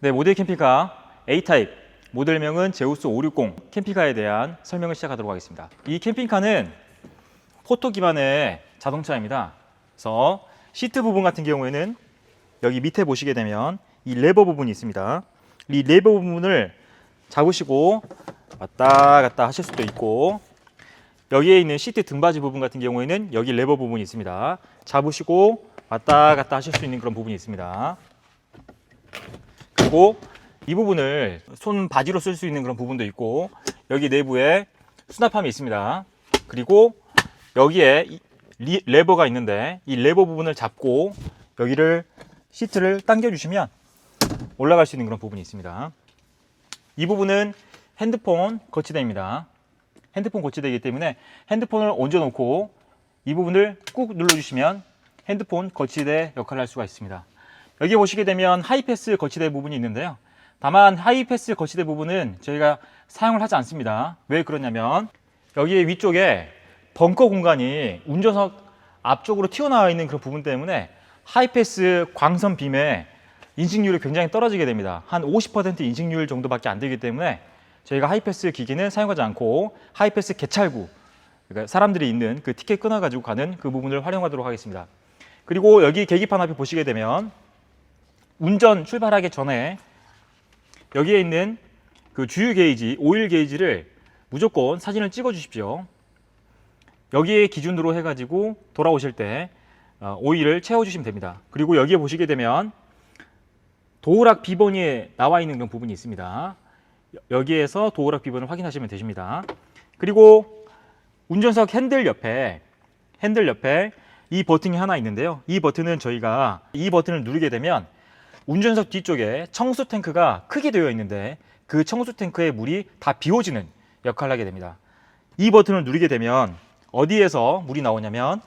네, 모델 캠핑카 A타입, 모델명은 제우스 560 캠핑카에 대한 설명을 시작하도록 하겠습니다. 이 캠핑카는 포토 기반의 자동차입니다. 그래서 시트 부분 같은 경우에는 여기 밑에 보시게 되면 이 레버 부분이 있습니다. 이 레버 부분을 잡으시고 왔다 갔다 하실 수도 있고, 여기에 있는 시트 등받이 부분 같은 경우에는 여기 레버 부분이 있습니다. 잡으시고 왔다 갔다 하실 수 있는 그런 부분이 있습니다. 그리고 이 부분을 손 바지로 쓸 수 있는 그런 부분도 있고, 여기 내부에 수납함이 있습니다. 그리고 여기에 레버가 있는데 이 레버 부분을 잡고 여기를 시트를 당겨 주시면 올라갈 수 있는 그런 부분이 있습니다. 이 부분은 핸드폰 거치대입니다. 핸드폰 거치대이기 때문에 핸드폰을 얹어 놓고 이 부분을 꾹 눌러 주시면 핸드폰 거치대 역할을 할 수가 있습니다. 여기 보시게 되면 하이패스 거치대 부분이 있는데요. 다만 하이패스 거치대 부분은 저희가 사용을 하지 않습니다. 왜 그러냐면 여기 위쪽에 벙커 공간이 운전석 앞쪽으로 튀어나와 있는 그런 부분 때문에 하이패스 광선 빔의 인식률이 굉장히 떨어지게 됩니다. 한 50% 인식률 정도밖에 안 되기 때문에 저희가 하이패스 기기는 사용하지 않고 하이패스 개찰구, 그러니까 사람들이 있는 그 티켓 끊어가지고 가는 그 부분을 활용하도록 하겠습니다. 그리고 여기 계기판 앞에 보시게 되면 운전 출발하기 전에 여기에 있는 그 주유 게이지, 오일 게이지를 무조건 사진을 찍어 주십시오. 여기에 기준으로 해가지고 돌아오실 때 오일을 채워주시면 됩니다. 그리고 여기에 보시게 되면 도어락 비번이 나와 있는 그런 부분이 있습니다. 여기에서 도어락 비번을 확인하시면 되십니다. 그리고 운전석 핸들 옆에 이 버튼이 하나 있는데요. 이 버튼은 저희가 이 버튼을 누르게 되면 운전석 뒤쪽에 청수 탱크가 크게 되어 있는데 그 청수 탱크의 물이 다 비워지는 역할을 하게 됩니다. 이 버튼을 누르게 되면 어디에서 물이 나오냐면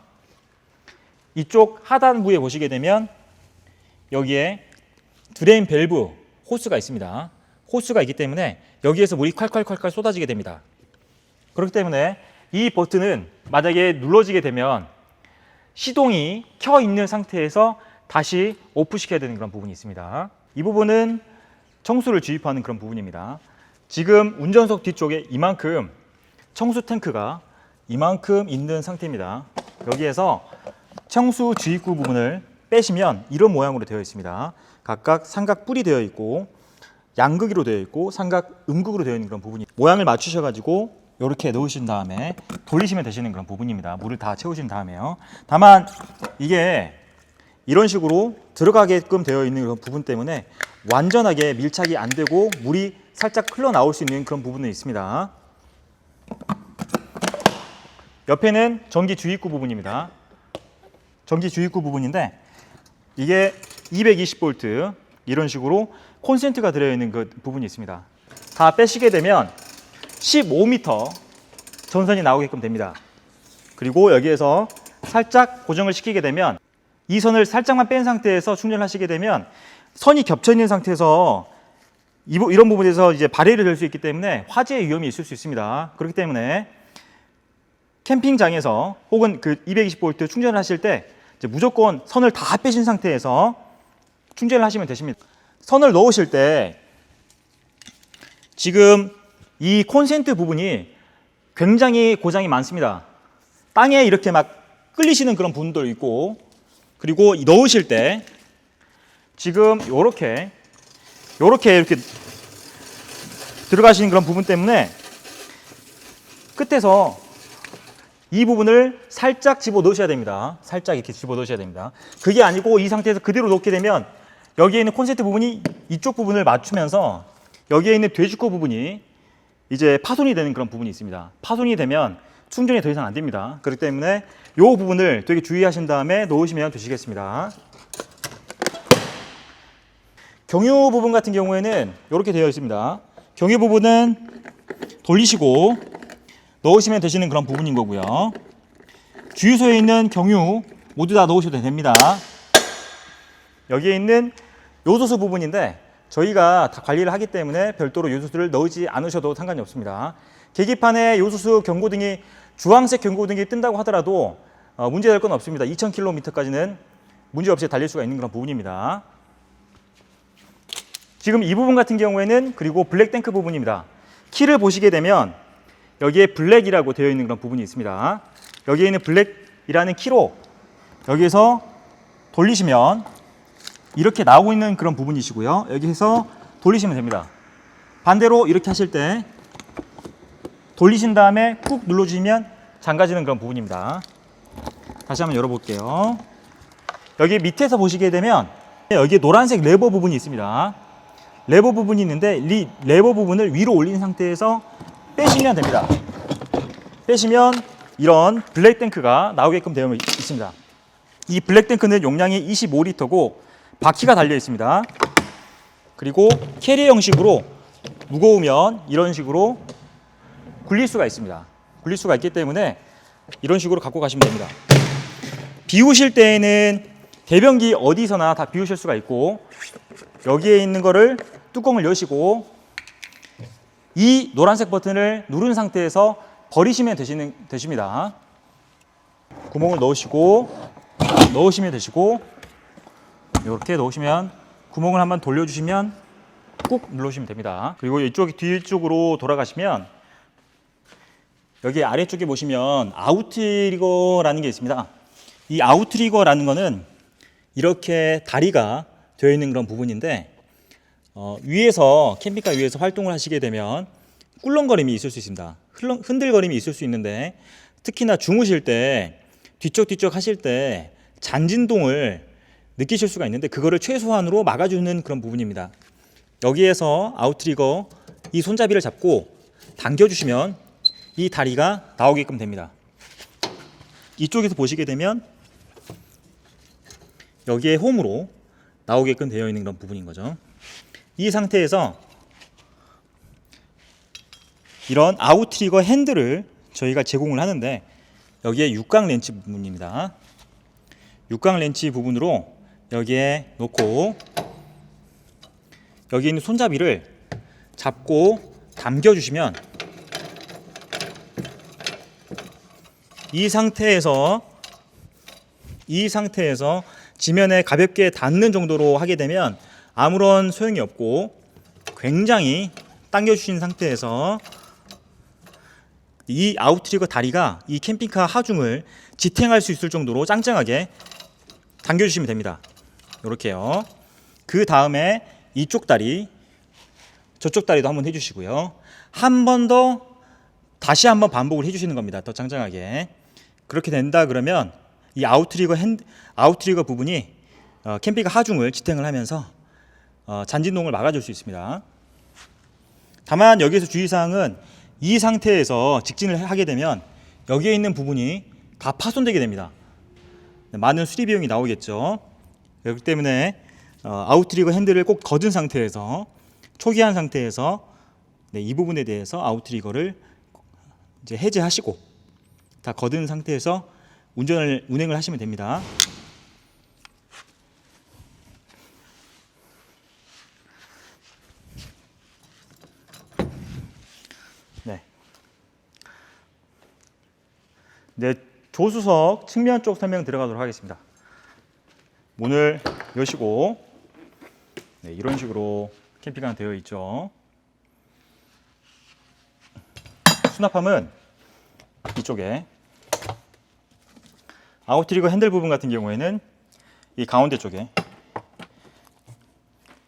이쪽 하단부에 보시게 되면 여기에 드레인 밸브 호스가 있습니다. 호스가 있기 때문에 여기에서 물이 콸콸콸콸 쏟아지게 됩니다. 그렇기 때문에 이 버튼은 만약에 눌러지게 되면 시동이 켜 있는 상태에서 다시 오프 시켜야 되는 그런 부분이 있습니다. 이 부분은 청수를 주입하는 그런 부분입니다. 지금 운전석 뒤쪽에 이만큼 청수 탱크가 이만큼 있는 상태입니다. 여기에서 청수 주입구 부분을 빼시면 이런 모양으로 되어 있습니다. 각각 삼각 뿔이 되어 있고 양극으로 되어 있고 삼각 음극으로 되어 있는 그런 부분이 모양을 맞추셔 가지고 이렇게 넣으신 다음에 돌리시면 되시는 그런 부분입니다. 물을 다 채우신 다음에요. 다만 이게 이런 식으로 들어가게끔 되어 있는 그런 부분 때문에 완전하게 밀착이 안 되고 물이 살짝 흘러나올 수 있는 그런 부분이 있습니다. 옆에는 전기 주입구 부분입니다. 전기 주입구 부분인데 이게 220V 이런 식으로 콘센트가 들어있는 그 부분이 있습니다. 다 빼시게 되면 15m 전선이 나오게끔 됩니다. 그리고 여기에서 살짝 고정을 시키게 되면 이 선을 살짝만 뺀 상태에서 충전을 하시게 되면 선이 겹쳐 있는 상태에서 이런 부분에서 이제 발열이 될 수 있기 때문에 화재의 위험이 있을 수 있습니다. 그렇기 때문에 캠핑장에서 혹은 그 220V 충전을 하실 때 이제 무조건 선을 다 빼신 상태에서 충전을 하시면 되십니다. 선을 넣으실 때 지금 이 콘센트 부분이 굉장히 고장이 많습니다. 땅에 이렇게 막 끌리시는 그런 부분도 있고, 그리고 넣으실 때 지금 이렇게 들어가시는 그런 부분 때문에 끝에서 이 부분을 살짝 집어 넣으셔야 됩니다. 살짝 이렇게 집어 넣으셔야 됩니다. 그게 아니고 이 상태에서 그대로 놓게 되면 여기에 있는 콘센트 부분이 이쪽 부분을 맞추면서 여기에 있는 돼지코 부분이 이제 파손이 되는 그런 부분이 있습니다. 파손이 되면 충전이 더 이상 안 됩니다. 그렇기 때문에 이 부분을 되게 주의하신 다음에 넣으시면 되시겠습니다. 경유 부분 같은 경우에는 이렇게 되어 있습니다. 경유 부분은 돌리시고 넣으시면 되시는 그런 부분인 거고요. 주유소에 있는 경유 모두 다 넣으셔도 됩니다. 여기에 있는 요소수 부분인데 저희가 다 관리를 하기 때문에 별도로 요소수를 넣지 않으셔도 상관이 없습니다. 계기판에 요소수 경고등이 주황색 경고등이 뜬다고 하더라도 문제될 건 없습니다. 2000km까지는 문제없이 달릴 수가 있는 그런 부분입니다. 지금 이 부분 같은 경우에는 그리고 블랙 탱크 부분입니다. 키를 보시게 되면 여기에 블랙이라고 되어 있는 그런 부분이 있습니다. 여기에 있는 블랙이라는 키로 여기에서 돌리시면 이렇게 나오고 있는 그런 부분이시고요. 여기에서 돌리시면 됩니다. 반대로 이렇게 하실 때 돌리신 다음에 꾹 눌러주시면 잠가지는 그런 부분입니다. 다시 한번 열어볼게요. 여기 밑에서 보시게 되면 여기에 노란색 레버 부분이 있습니다. 레버 부분이 있는데 이 레버 부분을 위로 올린 상태에서 빼시면 됩니다. 빼시면 이런 블랙 탱크가 나오게끔 되어 있습니다. 이 블랙 탱크는 용량이 25리터고 바퀴가 달려 있습니다. 그리고 캐리어 형식으로 무거우면 이런 식으로 굴릴 수가 있습니다. 굴릴 수가 있기 때문에 이런 식으로 갖고 가시면 됩니다. 비우실 때에는 대변기 어디서나 다 비우실 수가 있고 여기에 있는 거를 뚜껑을 여시고 이 노란색 버튼을 누른 상태에서 버리시면 되십니다. 구멍을 넣으시면 되시고 이렇게 넣으시면 구멍을 한번 돌려주시면 꾹 눌러주시면 됩니다. 그리고 이쪽 뒤쪽으로 돌아가시면 여기 아래쪽에 보시면 아웃트리거라는 게 있습니다. 이 아웃트리거라는 거는 이렇게 다리가 되어 있는 그런 부분인데 위에서 캠핑카 위에서 활동을 하시게 되면 꿀렁거림이 있을 수 있습니다. 흔들거림이 있을 수 있는데 특히나 주무실 때 뒤척뒤척 하실 때 잔진동을 느끼실 수가 있는데 그거를 최소한으로 막아주는 그런 부분입니다. 여기에서 아웃트리거 이 손잡이를 잡고 당겨주시면 이 다리가 나오게끔 됩니다. 이쪽에서 보시게 되면 여기에 홈으로 나오게끔 되어 있는 그런 부분인 거죠. 이 상태에서 이런 아웃트리거 핸들을 저희가 제공을 하는데 여기에 육각 렌치 부분입니다. 육각 렌치 부분으로 여기에 놓고 여기 있는 손잡이를 잡고 당겨주시면 이 상태에서 지면에 가볍게 닿는 정도로 하게 되면 아무런 소용이 없고 굉장히 당겨주신 상태에서 이 아웃트리거 다리가 이 캠핑카 하중을 지탱할 수 있을 정도로 짱짱하게 당겨주시면 됩니다. 이렇게요. 그 다음에 이쪽 다리, 저쪽 다리도 한번 해주시고요. 한 번 더 다시 한번 반복을 해주시는 겁니다. 더 짱짱하게. 그렇게 된다 그러면 이 아웃트리거 부분이 캠핑카 하중을 지탱을 하면서 잔진동을 막아줄 수 있습니다. 다만 여기에서 주의사항은 이 상태에서 직진을 하게 되면 여기에 있는 부분이 다 파손되게 됩니다. 많은 수리 비용이 나오겠죠. 그렇기 때문에 아웃트리거 핸들을 꼭 걷은 상태에서 초기한 상태에서 이 부분에 대해서 아웃트리거를 이제 해제하시고 다 걷은 상태에서 운행을 하시면 됩니다. 네, 조수석 측면 쪽 설명 들어가도록 하겠습니다. 문을 여시고 이런 식으로 캠핑카는 되어 있죠. 수납함은 이쪽에 아웃트리거 핸들 부분 같은 경우에는 이 가운데 쪽에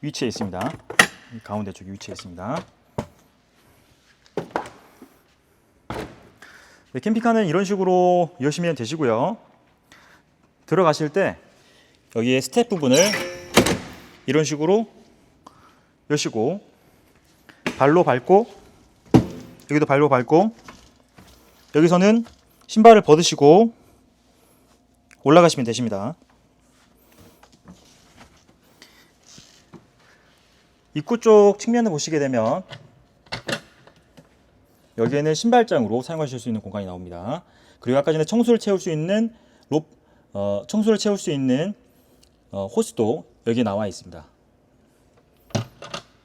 위치해 있습니다. 이 가운데 쪽에 위치해 있습니다. 네, 캠핑카는 이런 식으로 여시면 되시고요. 들어가실 때 여기에 스텝 부분을 이런 식으로 여시고 발로 밟고 여기도 발로 밟고 여기서는 신발을 벗으시고 올라가시면 되십니다. 입구 쪽 측면을 보시게 되면 여기에는 신발장으로 사용하실 수 있는 공간이 나옵니다. 그리고 아까 전에 청소를 채울 수 있는 호스도 여기에 나와 있습니다.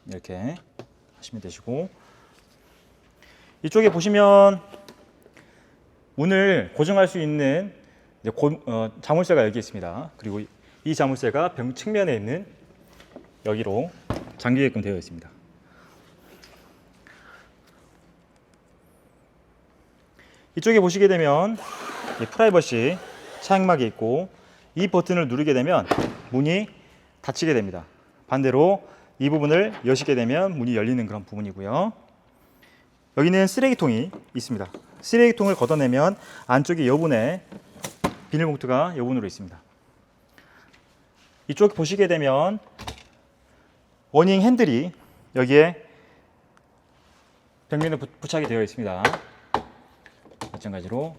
이렇게 하시면 되시고 이쪽에 보시면 문을 고정할 수 있는 자물쇠가 여기 있습니다. 그리고 이 자물쇠가 벽 측면에 있는 여기로 잠기게끔 되어 있습니다. 이쪽에 보시게 되면 프라이버시 차양막이 있고, 이 버튼을 누르게 되면 문이 닫히게 됩니다. 반대로 이 부분을 여시게 되면 문이 열리는 그런 부분이고요. 여기는 쓰레기통이 있습니다. 쓰레기통을 걷어내면 안쪽에 여분의 비닐봉투가 여분으로 있습니다. 이쪽 보시게 되면 워닝 핸들이 여기에 벽면에 부착이 되어 있습니다. 마찬가지로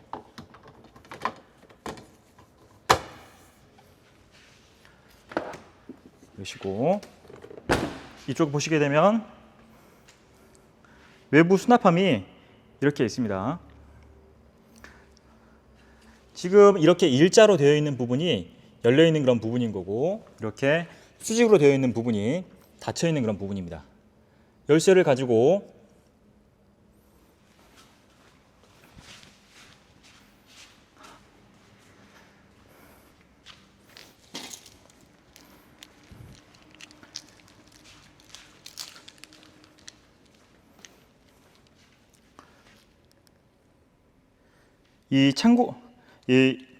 여시고, 이쪽 보시게 되면 외부 수납함이 이렇게 있습니다. 지금 이렇게 일자로 되어 있는 부분이 열려 있는 그런 부분인 거고, 이렇게 수직으로 되어 있는 부분이 닫혀 있는 그런 부분입니다. 열쇠를 가지고 이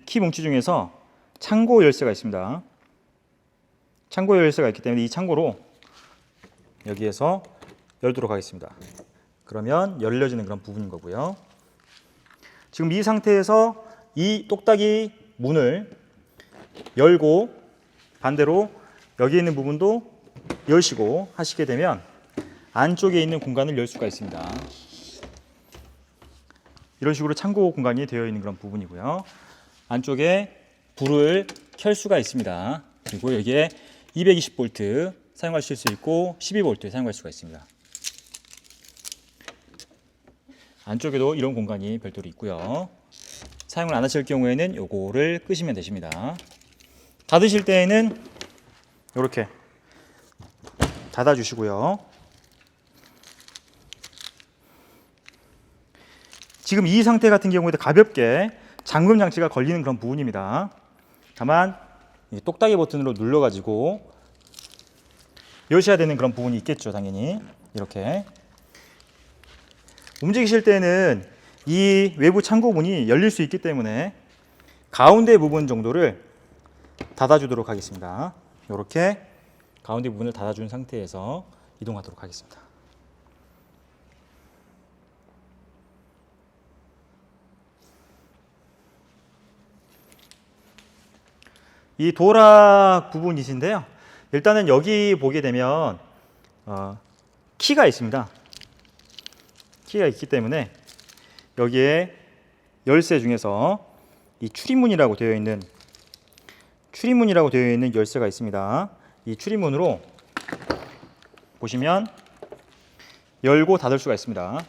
키 뭉치 중에서 창고 열쇠가 있습니다. 창고 열쇠가 있기 때문에 이 창고로 여기에서 열도록 하겠습니다. 그러면 열려지는 그런 부분인 거고요. 지금 이 상태에서 이 똑딱이 문을 열고 반대로 여기 있는 부분도 여시고 하시게 되면 안쪽에 있는 공간을 열 수가 있습니다. 이런 식으로 창고 공간이 되어 있는 그런 부분이고요. 안쪽에 불을 켤 수가 있습니다. 그리고 여기에 220V 사용하실 수 있고 12V 사용할 수가 있습니다. 안쪽에도 이런 공간이 별도로 있고요. 사용을 안 하실 경우에는 요거를 끄시면 되십니다. 닫으실 때에는 이렇게 닫아 주시고요. 지금 이 상태 같은 경우에도 가볍게 잠금 장치가 걸리는 그런 부분입니다. 다만 이 똑딱이 버튼으로 눌러가지고 여셔야 되는 그런 부분이 있겠죠, 당연히. 이렇게 움직이실 때는 이 외부 창고 문이 열릴 수 있기 때문에 가운데 부분 정도를 닫아주도록 하겠습니다. 이렇게 가운데 부분을 닫아준 상태에서 이동하도록 하겠습니다. 이 도락 부분이신데요. 일단은 여기 보게 되면 키가 있습니다. 키가 있기 때문에 여기에 열쇠 중에서 이 출입문이라고 되어 있는 열쇠가 있습니다. 이 출입문으로 보시면 열고 닫을 수가 있습니다.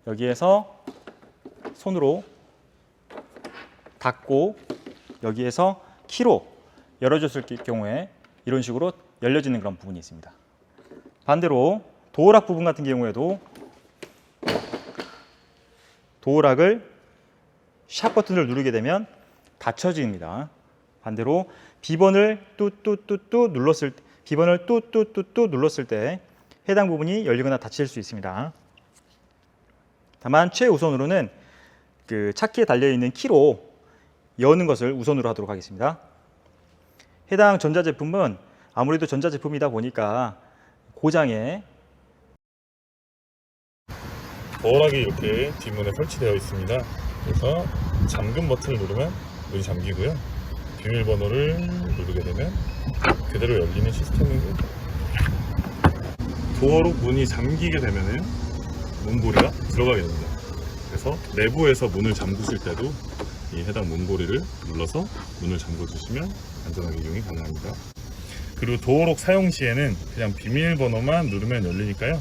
여기에서 손으로 닫고 여기에서 키로 열어줬을 경우에 이런 식으로 열려지는 그런 부분이 있습니다. 반대로 도어락 부분 같은 경우에도 도어락을 샵 버튼을 누르게 되면 닫혀집니다. 반대로 비번을 뚜뚜뚜뚜 눌렀을 때 해당 부분이 열리거나 닫힐 수 있습니다. 다만 최우선으로는 그 차키에 달려 있는 키로 여는 것을 우선으로 하도록 하겠습니다. 해당 전자제품은 아무래도 전자제품이다 보니까 고장에 도어락이 이렇게 뒷문에 설치되어 있습니다. 그래서 잠금 버튼을 누르면 문이 잠기고요. 비밀번호를 누르게 되면 그대로 열리는 시스템이고, 도어로 문이 잠기게 되면 문고리가 들어가게 됩니다. 그래서 내부에서 문을 잠그실 때도 이 해당 문고리를 눌러서 문을 잠궈주시면 안전하게 이용이 가능합니다. 그리고 도어록 사용 시에는 그냥 비밀번호만 누르면 열리니까요.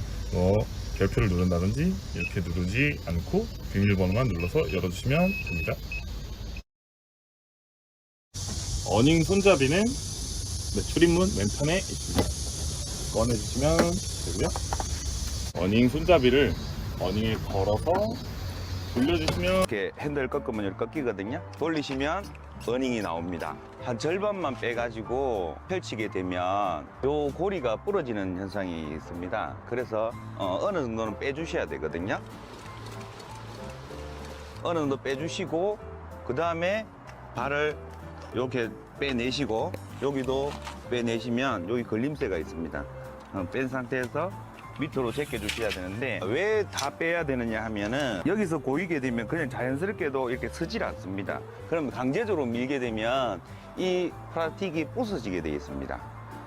별표를 누른다든지 이렇게 누르지 않고 비밀번호만 눌러서 열어주시면 됩니다. 어닝 손잡이는 출입문 왼편에 있습니다. 꺼내주시면 되고요. 어닝 손잡이를 어닝에 걸어서 돌려주시면 이렇게 핸들 꺾으면 이렇게 꺾이거든요. 돌리시면 어닝이 나옵니다. 한 절반만 빼가지고 펼치게 되면 요 고리가 부러지는 현상이 있습니다. 그래서 어느 정도는 빼주셔야 되거든요. 어느 정도 빼주시고 그 다음에 발을 이렇게 빼내시고 여기도 빼내시면 여기 걸림새가 있습니다. 뺀 상태에서 밑으로 제껴주셔야 되는데 왜 다 빼야 되느냐 하면은 여기서 고이게 되면 그냥 자연스럽게도 이렇게 서질 않습니다. 그럼 강제적으로 밀게 되면 이 플라스틱이 부서지게 되어 있습니다.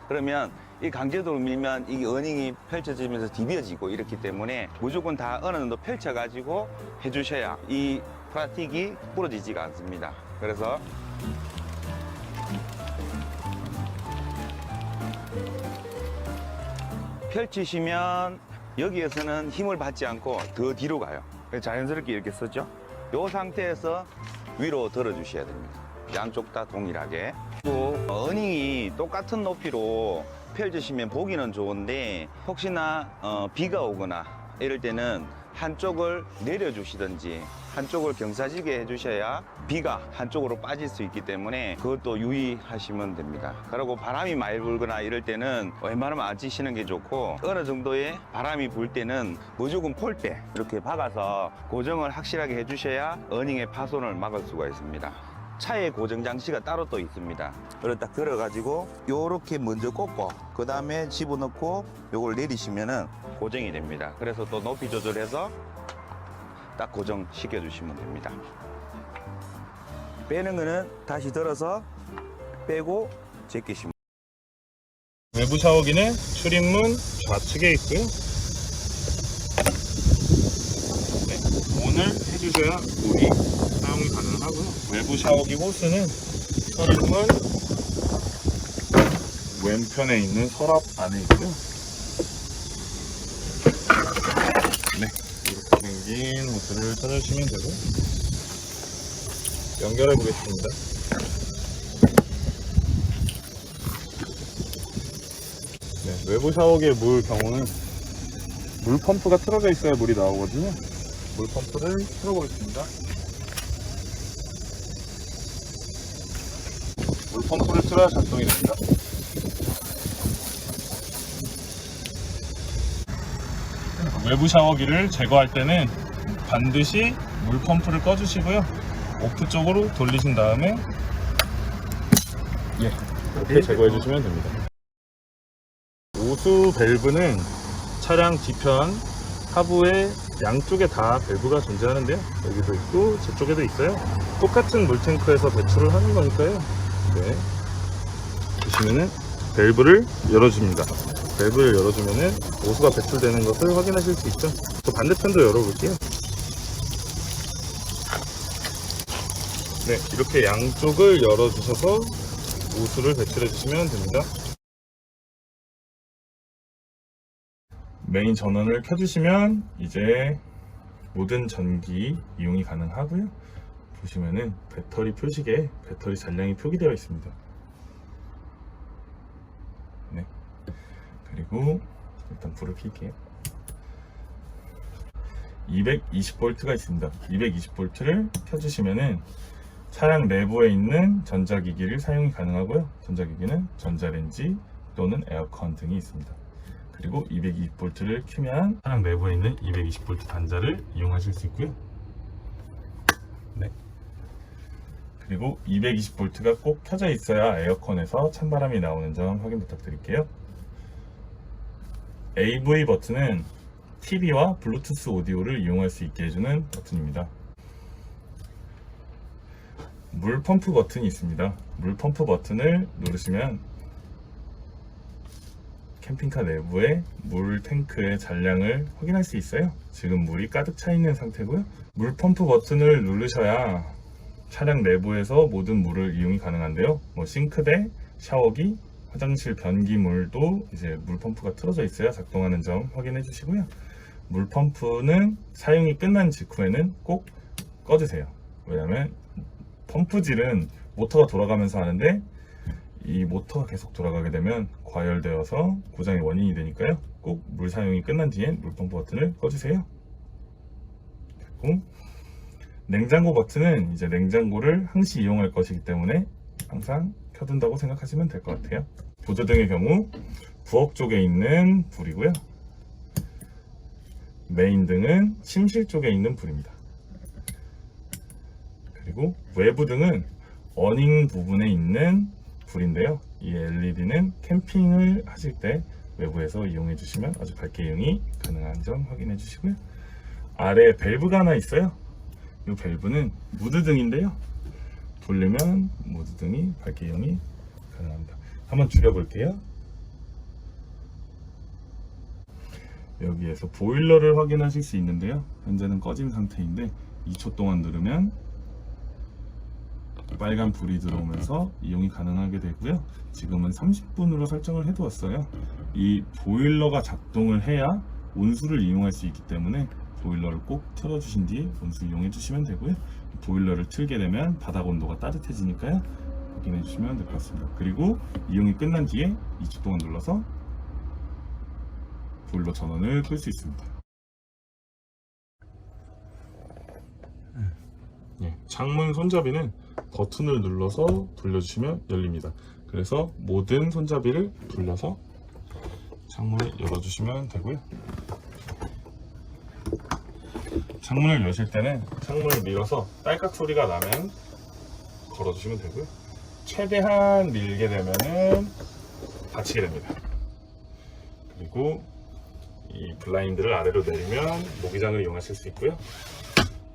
그러면 이 강제적으로 밀면 이게 어닝이 펼쳐지면서 디벼지고 이렇기 때문에 무조건 다 어느 정도 펼쳐가지고 해주셔야 이 플라스틱이 부러지지가 않습니다. 그래서 펼치시면 여기에서는 힘을 받지 않고 더 뒤로 가요. 자연스럽게 이렇게 서죠. 이 상태에서 위로 들어주셔야 됩니다. 양쪽 다 동일하게. 또 어닝이 똑같은 높이로 펼치시면 보기는 좋은데 혹시나 비가 오거나 이럴 때는 한쪽을 내려주시든지 한쪽을 경사지게 해주셔야 비가 한쪽으로 빠질 수 있기 때문에 그것도 유의하시면 됩니다. 그리고 바람이 많이 불거나 이럴 때는 웬만하면 안 치시는 게 좋고 어느 정도의 바람이 불 때는 무조건 폴대 이렇게 박아서 고정을 확실하게 해주셔야 어닝의 파손을 막을 수가 있습니다. 차에 고정 장치가 따로 또 있습니다. 이걸 딱 들어가지고 요렇게 먼저 꽂고 그 다음에 집어넣고 요걸 내리시면은 고정이 됩니다. 그래서 또 높이 조절해서 딱 고정시켜 주시면 됩니다. 빼는 거는 다시 들어서 빼고 제끼시면. 외부 샤워기는 출입문 좌측에 있고요. 네, 오늘 해주셔야 물이 사용이 가능하고요. 외부 샤워기 호스는 출입문 왼편에 있는 서랍 안에 있고요. 네, 이렇게 생긴 호스를 찾아주시면 되고 연결해 보겠습니다. 네, 외부 샤워기의 물 경우는 물 펌프가 틀어져 있어야 물이 나오거든요. 물 펌프를 틀어보겠습니다. 물 펌프를 틀어야 작동이 됩니다. 외부 샤워기를 제거할 때는 반드시 물 펌프를 꺼주시고요. 오프 쪽으로 돌리신 다음에 이렇게 제거해 주시면 됩니다. 오수 밸브는 차량 뒤편 하부에 양쪽에 다 밸브가 존재하는데요. 여기도 있고 저쪽에도 있어요. 똑같은 물탱크에서 배출을 하는 거니까요. 네, 보시면은 밸브를 열어줍니다. 밸브를 열어주면은 오수가 배출되는 것을 확인하실 수 있죠. 또 반대편도 열어볼게요. 네, 이렇게 양쪽을 열어주셔서 오수를 배출해 주시면 됩니다. 메인 전원을 켜주시면 이제 모든 전기 이용이 가능하고요. 보시면은 배터리 표식에 배터리 잔량이 표기되어 있습니다. 네. 그리고 일단 불을 켤게요. 220V가 있습니다. 220V를 켜주시면은 차량 내부에 있는 전자기기를 사용이 가능하고요. 전자기기는 전자레인지 또는 에어컨 등이 있습니다. 그리고 220V를 켜면 차량 내부에 있는 220V 단자를 이용하실 수 있고요. 네. 그리고 220V가 꼭 켜져 있어야 에어컨에서 찬바람이 나오는 점 확인 부탁드릴게요. AV 버튼은 TV와 블루투스 오디오를 이용할 수 있게 해주는 버튼입니다. 물 펌프 버튼이 있습니다. 물 펌프 버튼을 누르시면 캠핑카 내부의 물 탱크의 잔량을 확인할 수 있어요. 지금 물이 가득 차 있는 상태고요. 물 펌프 버튼을 누르셔야 차량 내부에서 모든 물을 이용이 가능한데요. 싱크대, 샤워기, 화장실 변기물도 이제 물 펌프가 틀어져 있어야 작동하는 점 확인해 주시고요. 물 펌프는 사용이 끝난 직후에는 꼭 꺼주세요. 왜냐하면 펌프질은 모터가 돌아가면서 하는데 이 모터가 계속 돌아가게 되면 과열되어서 고장의 원인이 되니까요. 꼭 물 사용이 끝난 뒤엔 물 펌프 버튼을 꺼주세요. 그리고 냉장고 버튼은 이제 냉장고를 항시 이용할 것이기 때문에 항상 켜둔다고 생각하시면 될 것 같아요. 보조등의 경우 부엌 쪽에 있는 불이고요. 메인 등은 침실 쪽에 있는 불입니다. 그리고 외부 등은 어닝 부분에 있는 불인데요. 이 LED는 캠핑을 하실 때 외부에서 이용해 주시면 아주 밝게 이용이 가능한 점 확인해 주시고요. 아래에 밸브가 하나 있어요. 이 밸브는 무드등인데요. 돌리면 무드등이 밝게 이용이 가능합니다. 한번 줄여볼게요. 여기에서 보일러를 확인하실 수 있는데요. 현재는 꺼진 상태인데 2초 동안 누르면 빨간 불이 들어오면서 이용이 가능하게 되고요. 지금은 30분으로 설정을 해두었어요. 이 보일러가 작동을 해야 온수를 이용할 수 있기 때문에 보일러를 꼭 틀어주신 뒤에 온수 이용해 주시면 되고요. 보일러를 틀게 되면 바닥 온도가 따뜻해지니까요. 확인해 주시면 될 것 같습니다. 그리고 이용이 끝난 뒤에 2초 동안 눌러서 보일러 전원을 끌 수 있습니다. 창문 손잡이는 버튼을 눌러서 돌려주시면 열립니다. 그래서 모든 손잡이를 돌려서 창문을 열어주시면 되고요. 창문을 여실 때는 창문을 밀어서 딸깍 소리가 나면 걸어주시면 되고요. 최대한 밀게 되면은 닫히게 됩니다. 그리고 이 블라인드를 아래로 내리면 모기장을 이용하실 수 있고요.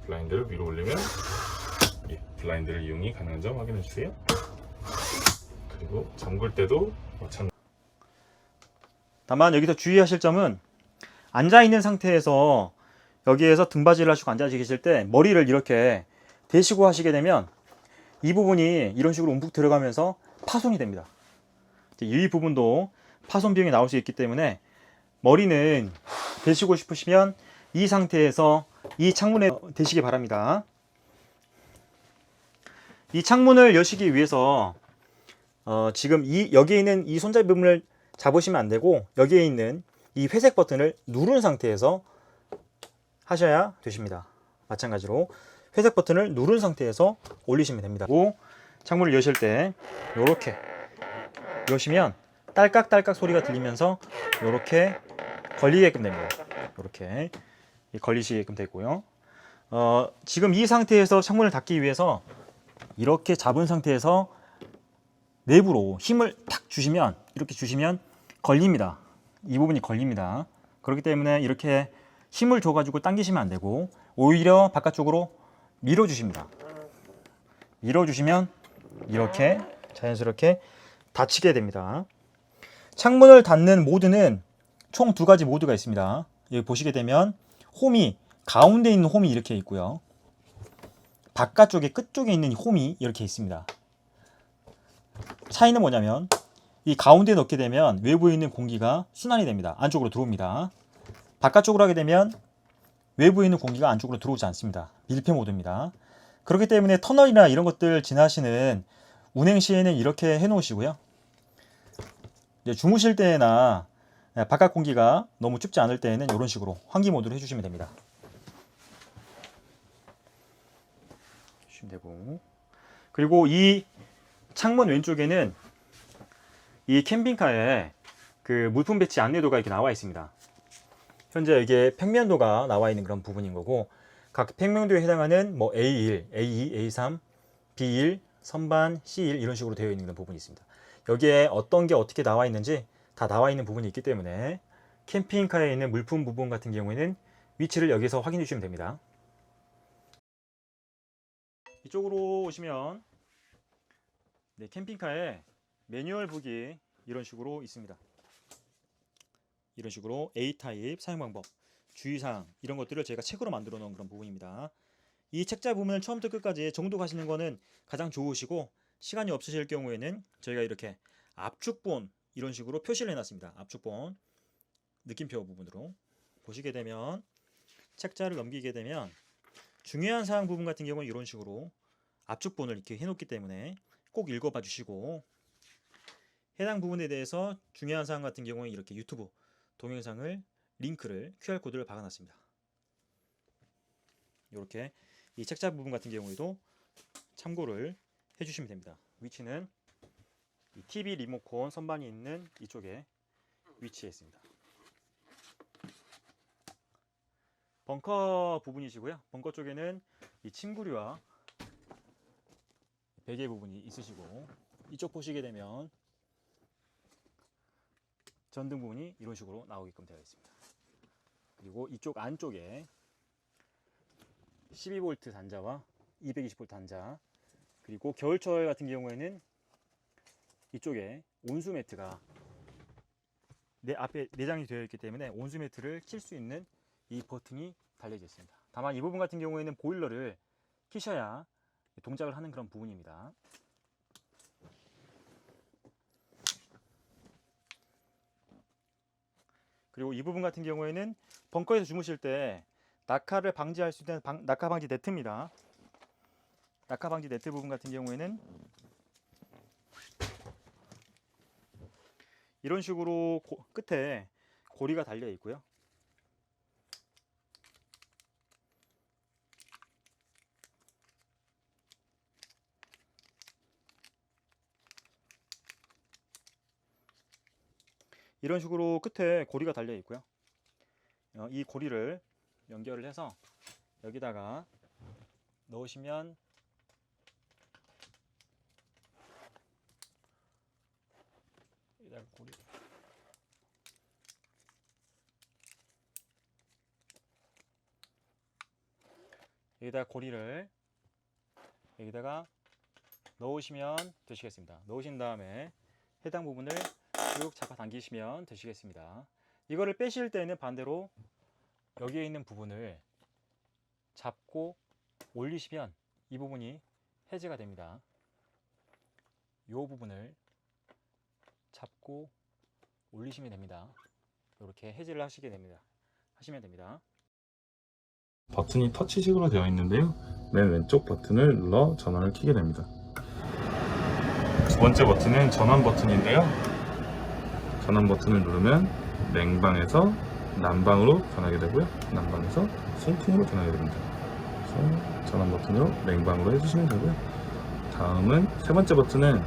블라인드를 위로 올리면 블라인드를 이용이 가능한 점 확인해 주세요. 그리고 잠글 때도 마찬가지. 다만 여기서 주의하실 점은 앉아 있는 상태에서 여기에서 등받이를 하시고 앉아 계실 때 머리를 이렇게 대시고 하시게 되면 이 부분이 이런 식으로 움푹 들어가면서 파손이 됩니다. 이 부분도 파손 비용이 나올 수 있기 때문에 머리는 대시고 싶으시면 이 상태에서 이 창문에 대시기 바랍니다. 이 창문을 여시기 위해서 지금 여기에 있는 이 손잡이 부분을 잡으시면 안 되고 여기에 있는 이 회색 버튼을 누른 상태에서 하셔야 되십니다. 마찬가지로 회색 버튼을 누른 상태에서 올리시면 됩니다. 그리고 창문을 여실 때 이렇게 여시면 딸깍딸깍 소리가 들리면서 이렇게 걸리게끔 됩니다. 이렇게 걸리시게끔 되고요. 지금 이 상태에서 창문을 닫기 위해서 이렇게 잡은 상태에서 내부로 힘을 탁 주시면 이렇게 주시면 걸립니다. 이 부분이 걸립니다. 그렇기 때문에 이렇게 힘을 줘가지고 당기시면 안 되고 오히려 바깥쪽으로 밀어주십니다. 밀어주시면 이렇게 자연스럽게 닫히게 됩니다. 창문을 닫는 모드는 총 2가지 모드가 있습니다. 여기 보시게 되면 홈이 가운데 있는 홈이 이렇게 있고요. 바깥쪽에 끝쪽에 있는 홈이 이렇게 있습니다. 차이는 뭐냐면 이 가운데 넣게 되면 외부에 있는 공기가 순환이 됩니다. 안쪽으로 들어옵니다. 바깥쪽으로 하게 되면 외부에 있는 공기가 안쪽으로 들어오지 않습니다. 밀폐 모드입니다. 그렇기 때문에 터널이나 이런 것들 지나시는 운행 시에는 이렇게 해 놓으시고요. 이제 주무실 때나 바깥 공기가 너무 춥지 않을 때에는 이런 식으로 환기 모드로 해주시면 됩니다. 되고 그리고 이 창문 왼쪽에는 이 캠핑카에 그 물품 배치 안내도가 이렇게 나와 있습니다. 현재 이게 평면도가 나와 있는 그런 부분인 거고 각 평면도에 해당하는 뭐 A1, A2, A3, B1, 선반, C1 이런 식으로 되어 있는 그런 부분이 있습니다. 여기에 어떤 게 어떻게 나와 있는지 다 나와 있는 부분이 있기 때문에 캠핑카에 있는 물품 부분 같은 경우에는 위치를 여기서 확인해 주시면 됩니다. 이쪽으로 오시면 캠핑카에 매뉴얼 북이 이런 식으로 있습니다. 이런 식으로 A타입 사용 방법, 주의사항 이런 것들을 제가 책으로 만들어 놓은 그런 부분입니다. 이 책자 보면 처음부터 끝까지 정독하시는 거는 가장 좋으시고 시간이 없으실 경우에는 저희가 이렇게 압축본 이런 식으로 표시를 해놨습니다. 압축본 느낌표 부분으로 보시게 되면 책자를 넘기게 되면 중요한 사항 부분 같은 경우는 이런 식으로 압축본을 이렇게 해놓기 때문에 꼭 읽어봐 주시고 해당 부분에 대해서 중요한 사항 같은 경우는 이렇게 유튜브 동영상을 링크를 QR코드를 박아놨습니다. 이렇게 이 책자 부분 같은 경우에도 참고를 해주시면 됩니다. 위치는 이 TV 리모컨 선반이 있는 이쪽에 위치해 있습니다. 벙커 부분이시고요. 벙커 쪽에는 이 침구류와 베개 부분이 있으시고, 이쪽 보시게 되면 전등 부분이 이런 식으로 나오게끔 되어 있습니다. 그리고 이쪽 안쪽에 12V 단자와 220V 단자, 그리고 겨울철 같은 경우에는 이쪽에 온수 매트가 앞에 내장이 되어 있기 때문에 온수 매트를 킬 수 있는 이 버튼이 달려져 있습니다. 다만 이 부분 같은 경우에는 보일러를 키셔야 동작을 하는 그런 부분입니다. 그리고 이 부분 같은 경우에는 벙커에서 주무실 때 낙하를 방지할 수 있는 낙하 방지 네트입니다. 낙하 방지 네트 부분 같은 경우에는 이런 식으로 끝에 고리가 달려 있고요. 이런 식으로 끝에 고리가 달려 있고요. 이 고리를 연결을 해서 여기다가 넣으시면 여기다가 고리를 여기다가 넣으시면 되시겠습니다. 넣으신 다음에 해당 부분을 쭉 잡아 당기시면 되시겠습니다. 이거를 빼실 때는 반대로 여기에 있는 부분을 잡고 올리시면 이 부분이 해제가 됩니다. 이 부분을 잡고 올리시면 됩니다. 이렇게 해제를 하시면 됩니다. 버튼이 터치식으로 되어 있는데요. 맨 왼쪽 버튼을 눌러 전원을 켜게 됩니다. 두 번째 버튼은 전원 버튼인데요. 전원 버튼을 누르면 냉방에서 난방으로 변하게 되고요. 난방에서 송풍으로 변하게 됩니다. 그래서 전원 버튼으로 냉방으로 해주시면 되고요. 다음은 세 번째 버튼은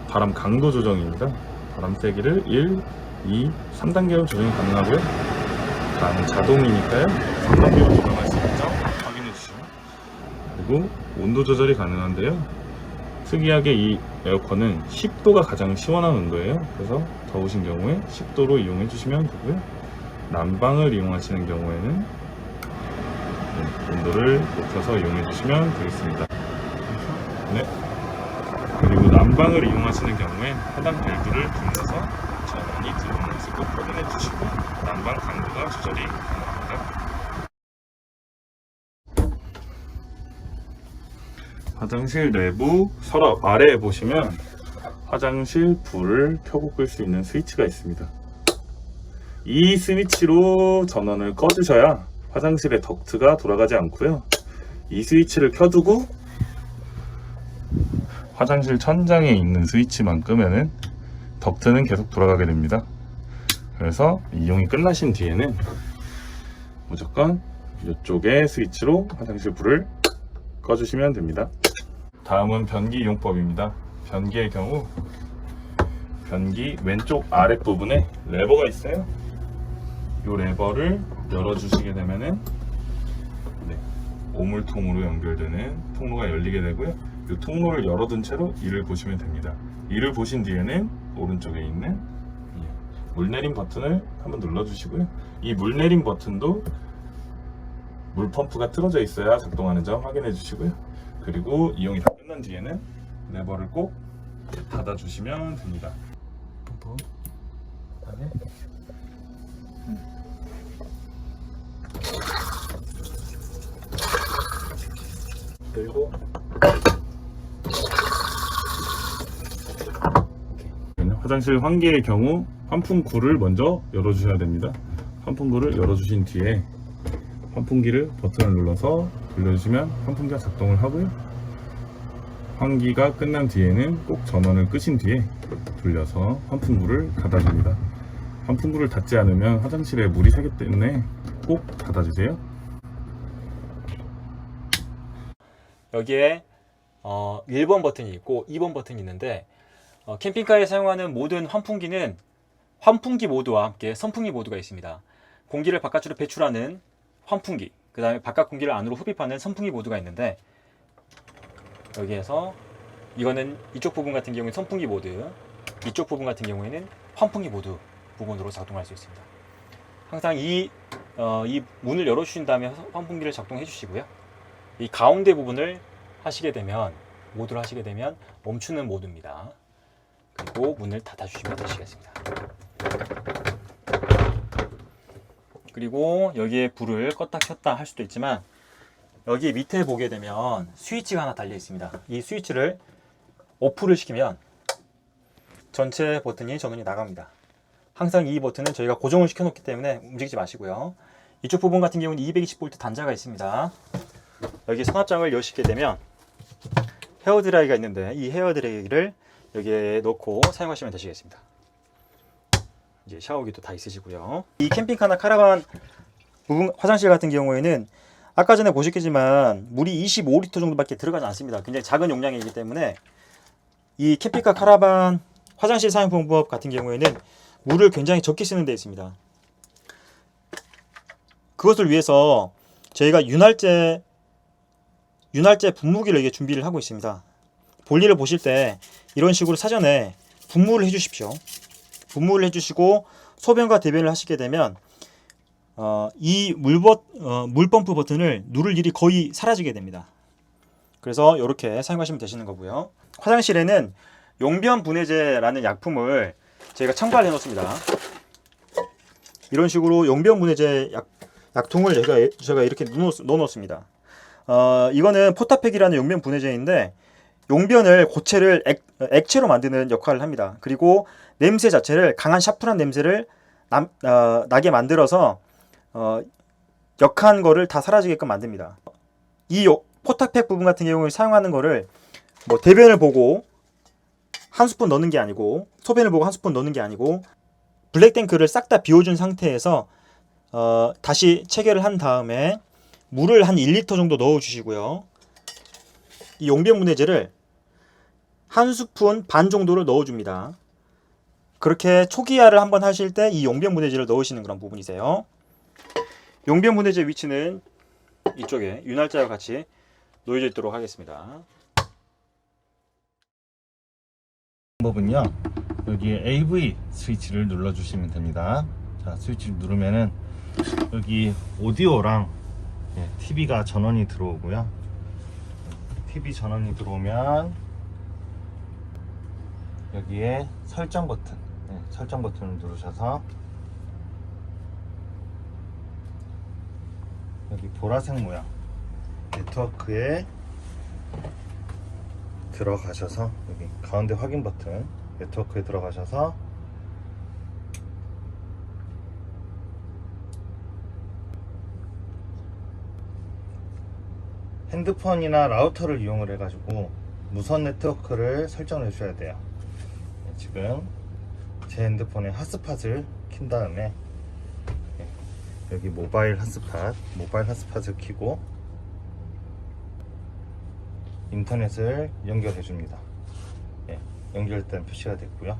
바람 강도 조정입니다. 바람 세기를 1, 2, 3단계로 조정이 가능하고요. 다음은 자동이니까요. 3단계로 조정할 수 있죠. 확인해 주시고. 그리고 온도 조절이 가능한데요. 특이하게 이 에어컨은 10도가 가장 시원한 온도예요. 그래서 더우신 경우에 10도로 이용해 주시면 되고요. 난방을 이용하시는 경우에는 온도를 높여서 이용해 주시면 되겠습니다. 네. 그리고 난방을 이용하시는 경우에 해당 밸브를 눌러서 전원이 들어오는 것을 꼭 확인해 주시고 난방 강도가 조절이 가능합니다. 화장실 내부 서랍 아래에 보시면 화장실 불을 켜고 끌 수 있는 스위치가 있습니다. 이 스위치로 전원을 꺼주셔야 화장실의 덕트가 돌아가지 않고요. 이 스위치를 켜두고 화장실 천장에 있는 스위치만 끄면은 덕트는 계속 돌아가게 됩니다. 그래서 이용이 끝나신 뒤에는 무조건 이쪽에 스위치로 화장실 불을 꺼주시면 됩니다. 다음은 변기 이용법입니다. 변기의 경우 변기 왼쪽 아랫부분에 레버가 있어요. 이 레버를 열어주시게 되면은 오물통으로 연결되는 통로가 열리게 되고요. 이 통로를 열어둔 채로 이를 보시면 됩니다. 이를 보신 뒤에는 오른쪽에 있는 물내림 버튼을 한번 눌러주시고요. 이 물내림 버튼도 물펌프가 틀어져 있어야 작동하는 점 확인해 주시고요. 그리고 이용이 다 끝난 뒤에는 레버를 꼭 닫아주시면 됩니다. 펌프 그다음에 그리고 화장실 환기의 경우 환풍구를 먼저 열어주셔야 됩니다. 환풍구를 열어주신 뒤에 환풍기를 버튼을 눌러서 돌려주시면 환풍기가 작동을 하고요. 환기가 끝난 뒤에는 꼭 전원을 끄신 뒤에 돌려서 환풍구를 닫아줍니다. 환풍구를 닫지 않으면 화장실에 물이 새기 때문에 꼭 닫아주세요. 여기에 1번 버튼이 있고 2번 버튼이 있는데 캠핑카에 사용하는 모든 환풍기는 환풍기 모드와 함께 선풍기 모드가 있습니다. 공기를 바깥으로 배출하는 환풍기, 그 다음에 바깥 공기를 안으로 흡입하는 선풍기 모드가 있는데, 여기에서 이거는 이쪽 부분 같은 경우는 선풍기 모드, 이쪽 부분 같은 경우에는 환풍기 모드 부분으로 작동할 수 있습니다. 항상 이 문을 열어주신 다음에 환풍기를 작동해 주시고요. 이 가운데 부분을 모드를 하시게 되면 멈추는 모드입니다. 그리고 문을 닫아주시면 되시겠습니다. 그리고 여기에 불을 껐다 켰다 할 수도 있지만, 여기 밑에 보게 되면 스위치가 하나 달려 있습니다. 이 스위치를 오프를 시키면 전체 버튼이 전원이 나갑니다. 항상 이 버튼은 저희가 고정을 시켜 놓기 때문에 움직이지 마시고요. 이쪽 부분 같은 경우는 220V 단자가 있습니다. 여기 서랍장을 여시게 되면 헤어드라이가 있는데, 이 헤어드라이를 여기에 넣고 사용하시면 되시겠습니다. 이제 샤워기도 다 있으시고요. 이 캠핑카나 카라반 부분 화장실 같은 경우에는 아까 전에 보셨겠지만 물이 25리터 정도밖에 들어가지 않습니다. 굉장히 작은 용량이기 때문에 이 캠핑카 카라반 화장실 사용 방법 같은 경우에는 물을 굉장히 적게 쓰는 데 있습니다. 그것을 위해서 저희가 윤활제 분무기를 이게 준비를 하고 있습니다. 볼일을 보실 때 이런 식으로 사전에 분무를 해 주십시오. 분무를 해 주시고 소변과 대변을 하시게 되면 이 물펌프 버튼을 누를 일이 거의 사라지게 됩니다. 그래서 이렇게 사용하시면 되시는 거고요. 화장실에는 용변 분해제라는 약품을 저희가 첨가해 놓습니다. 이런 식으로 용변 분해제 약통을 제가 이렇게 넣어 놓습니다. 이거는 포타팩이라는 용변 분해제인데, 용변을 고체를 액체로 만드는 역할을 합니다. 그리고 냄새 자체를 강한 샤프란 냄새를 나게 만들어서 역한 거를 다 사라지게끔 만듭니다. 이 포타팩 부분 같은 경우에 사용하는 거를 뭐 대변을 보고 한 스푼 넣는 게 아니고, 소변을 보고 한 스푼 넣는 게 아니고, 블랙탱크를 싹 다 비워준 상태에서 다시 체결을 한 다음에 물을 한 1리터 정도 넣어 주시고요. 이 용변 분해제를 한 스푼 반 정도를 넣어 줍니다. 그렇게 초기화를 한번 하실 때 이 용변 분해제를 넣으시는 그런 부분이세요. 용변 분해제 위치는 이쪽에 윤활자와 같이 놓여져 있도록 하겠습니다. 방법은요, 여기에 AV 스위치를 눌러주시면 됩니다. 자, 스위치를 누르면은 여기 오디오랑 TV가 전원이 들어오고요. TV 전원이 들어오면 여기에 설정 버튼, 설정 버튼을 누르셔서 여기 보라색 모양 네트워크에 들어가셔서, 여기 가운데 확인 버튼 네트워크에 들어가셔서 핸드폰이나 라우터를 이용을 해가지고 무선 네트워크를 설정해 주셔야 돼요. 지금 제 핸드폰에 핫스팟을 킨 다음에 여기 모바일 핫스팟을 켜고 인터넷을 연결해 줍니다. 연결된 표시가 됐고요.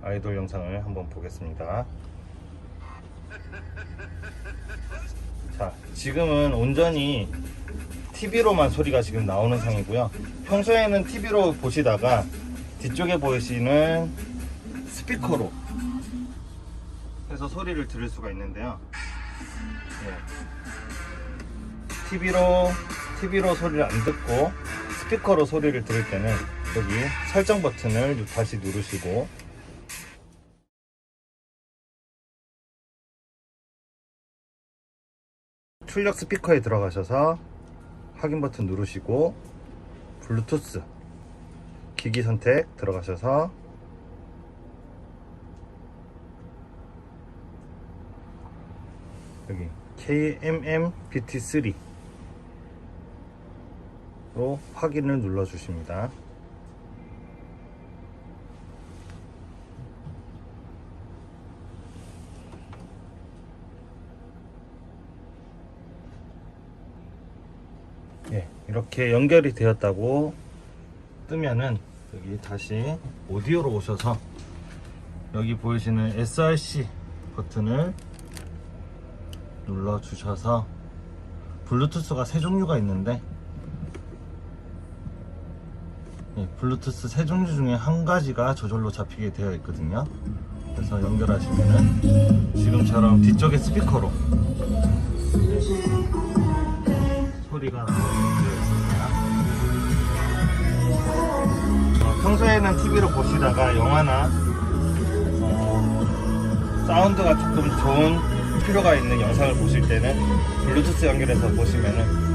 아이돌 영상을 한번 보겠습니다. 자, 지금은 온전히 TV로만 소리가 지금 나오는 상이고요. 평소에는 TV로 보시다가 뒤쪽에 보이시는 스피커로 해서 소리를 들을 수가 있는데요. TV로 소리를 안 듣고 스피커로 소리를 들을 때는 여기 설정 버튼을 다시 누르시고 출력 스피커에 들어가셔서 확인 버튼 누르시고 블루투스 기기 선택 들어가셔서 여기 KMM-BT3로 확인을 눌러 주십니다. 예, 이렇게 연결이 되었다고 뜨면은 여기 다시 오디오로 오셔서 여기 보이시는 SRC 버튼을 눌러 주셔서 블루투스가 세 종류가 있는데 예, 블루투스 세 종류 중에 한 가지가 저절로 잡히게 되어 있거든요. 그래서 연결하시면은 지금처럼 뒤쪽에 스피커로 소리가 나오게 되어 있습니다. 평소에는 TV로 보시다가 영화나 사운드가 조금 좋은 필요가 있는 영상을 보실 때는 블루투스 연결해서 보시면은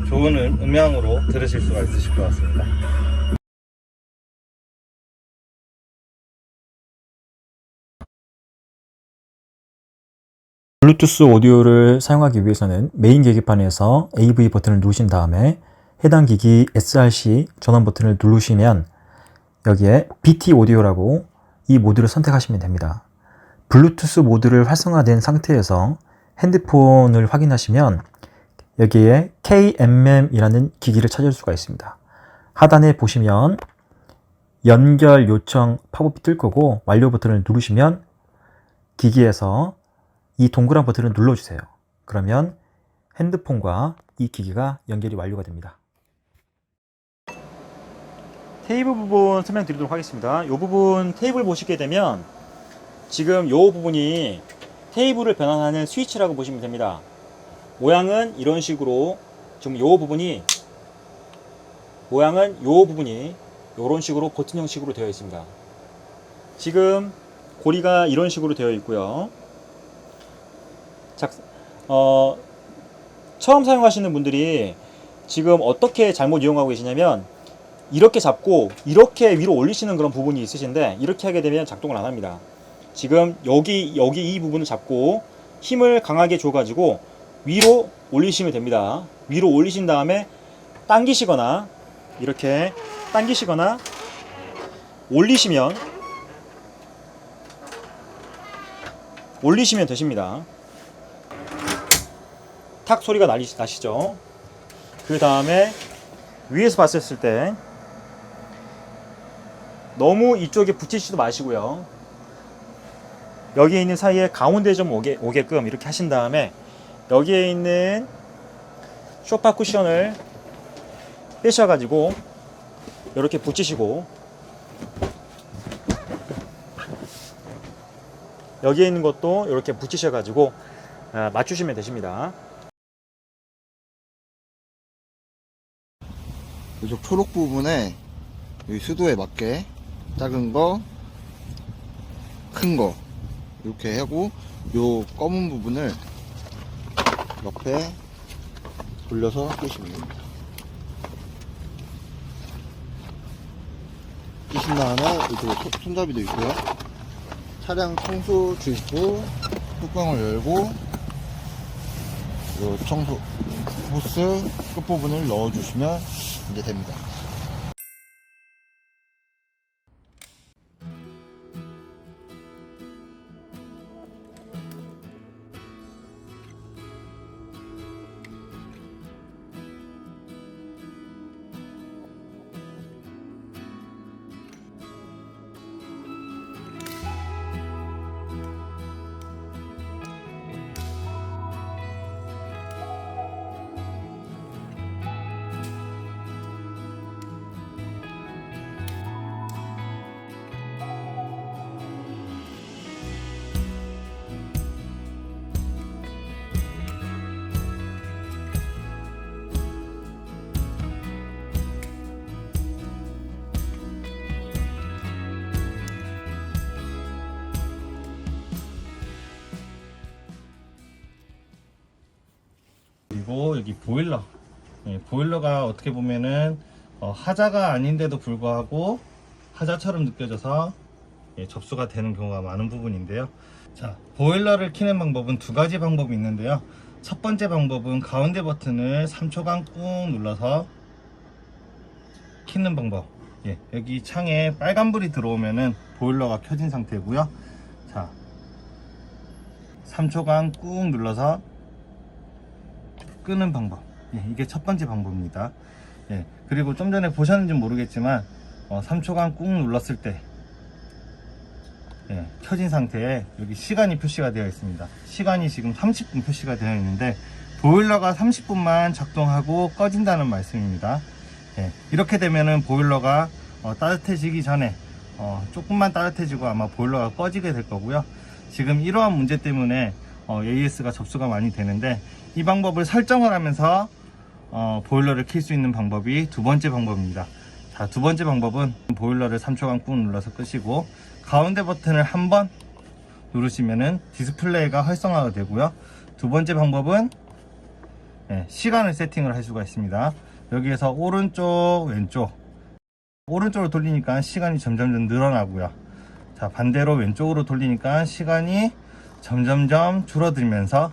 좋은 음향으로 들으실 수가 있으실 것 같습니다. 블루투스 오디오를 사용하기 위해서는 메인 계기판에서 AV 버튼을 누르신 다음에 해당 기기 SRC 전원 버튼을 누르시면 여기에 BT 오디오라고 이 모드를 선택하시면 됩니다. 블루투스 모드를 활성화된 상태에서 핸드폰을 확인하시면 여기에 KMM이라는 기기를 찾을 수가 있습니다. 하단에 보시면 연결 요청 팝업이 뜰 거고 완료 버튼을 누르시면 기기에서 이 동그란 버튼을 눌러주세요. 그러면 핸드폰과 이 기기가 연결이 완료가 됩니다. 테이블 부분 설명드리도록 하겠습니다. 이 부분 테이블 보시게 되면 지금 이 부분이 테이블을 변환하는 스위치라고 보시면 됩니다. 모양은 이런 식으로 지금 이 부분이 이런 식으로 버튼 형식으로 되어 있습니다. 지금 고리가 이런 식으로 되어 있고요. 처음 사용하시는 분들이 지금 어떻게 잘못 이용하고 계시냐면 이렇게 잡고 이렇게 위로 올리시는 그런 부분이 있으신데 이렇게 하게 되면 작동을 안 합니다. 지금 여기 이 부분을 잡고 힘을 강하게 줘 가지고 위로 올리시면 됩니다. 위로 올리신 다음에 당기시거나 이렇게 당기시거나 올리시면 되십니다. 탁 소리가 나시죠. 그 다음에 위에서 봤을 때 너무 이쪽에 붙이지도 마시고요. 여기에 있는 사이에 가운데 좀 오게끔 이렇게 하신 다음에 여기에 있는 소파 쿠션을 빼셔가지고 이렇게 붙이시고 여기에 있는 것도 이렇게 붙이셔가지고 맞추시면 되십니다. 이쪽 초록 부분에 여기 수도에 맞게 작은 거, 큰 거 이렇게 하고 요 검은 부분을 옆에 돌려서 끼시면 됩니다. 끼신 다음에 이쪽에 손잡이도 있고요. 차량 청소 주입구 뚜껑을 열고 요 청소 호스 끝부분을 넣어주시면 이제 됩니다. 그리고 여기 보일러. 보일러가 어떻게 보면은 하자가 아닌데도 불구하고 하자처럼 느껴져서 접수가 되는 경우가 많은 부분인데요. 자, 보일러를 켜는 방법은 두 가지 방법이 있는데요. 첫 번째 방법은 가운데 버튼을 3초간 꾹 눌러서 켜는 방법. 여기 창에 빨간불이 들어오면은 보일러가 켜진 상태고요. 자, 3초간 꾹 눌러서 끄는 방법. 이게 첫 번째 방법입니다. 그리고 좀 전에 보셨는지 모르겠지만 3초간 꾹 눌렀을 때 켜진 상태에 여기 시간이 표시가 되어 있습니다. 시간이 지금 30분 표시가 되어 있는데 보일러가 30분만 작동하고 꺼진다는 말씀입니다. 이렇게 되면은 보일러가 따뜻해지기 전에 조금만 따뜻해지고 아마 보일러가 꺼지게 될 거고요. 지금 이러한 문제 때문에 AS가 접수가 많이 되는데, 이 방법을 설정을 하면서 보일러를 켤 수 있는 방법이 두 번째 방법입니다. 자, 두 번째 방법은 보일러를 3초간 꾹 눌러서 끄시고 가운데 버튼을 한번 누르시면은 디스플레이가 활성화가 되고요. 두 번째 방법은 시간을 세팅을 할 수가 있습니다. 여기에서 오른쪽 왼쪽, 오른쪽으로 돌리니까 시간이 점점 늘어나고요. 자, 반대로 왼쪽으로 돌리니까 시간이 점점점 줄어들면서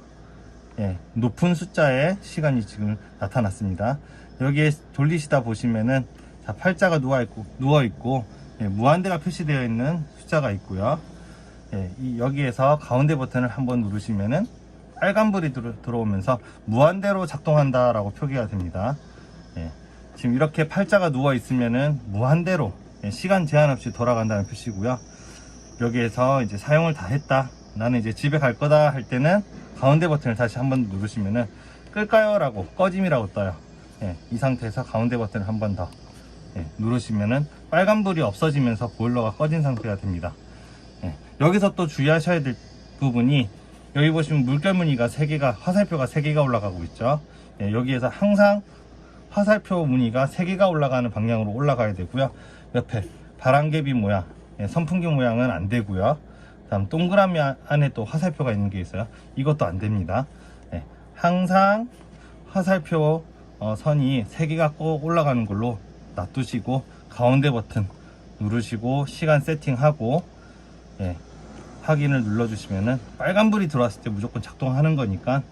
높은 숫자의 시간이 지금 나타났습니다. 여기에 돌리시다 보시면은 자, 팔자가 누워있고 무한대가 표시되어 있는 숫자가 있고요. 여기에서 가운데 버튼을 한번 누르시면은 빨간불이 들어오면서 무한대로 작동한다 라고 표기가 됩니다. 지금 이렇게 팔자가 누워 있으면은 무한대로 시간 제한 없이 돌아간다는 표시고요. 여기에서 이제 사용을 다 했다, 나는 이제 집에 갈 거다 할 때는 가운데 버튼을 다시 한번 누르시면은 끌까요? 라고 꺼짐이라고 떠요. 이 상태에서 가운데 버튼을 한 번 더 누르시면은 빨간불이 없어지면서 보일러가 꺼진 상태가 됩니다. 여기서 또 주의하셔야 될 부분이, 여기 보시면 물결 무늬가 3개가, 화살표가 3개가 올라가고 있죠. 여기에서 항상 화살표 무늬가 3개가 올라가는 방향으로 올라가야 되고요. 옆에 바람개비 모양, 선풍기 모양은 안 되고요. 다음 동그라미 안에 또 화살표가 있는 게 있어요. 이것도 안 됩니다. 항상 화살표 선이 3개가 꼭 올라가는 걸로 놔두시고 가운데 버튼 누르시고 시간 세팅하고 확인을 눌러주시면은 빨간불이 들어왔을 때 무조건 작동하는 거니까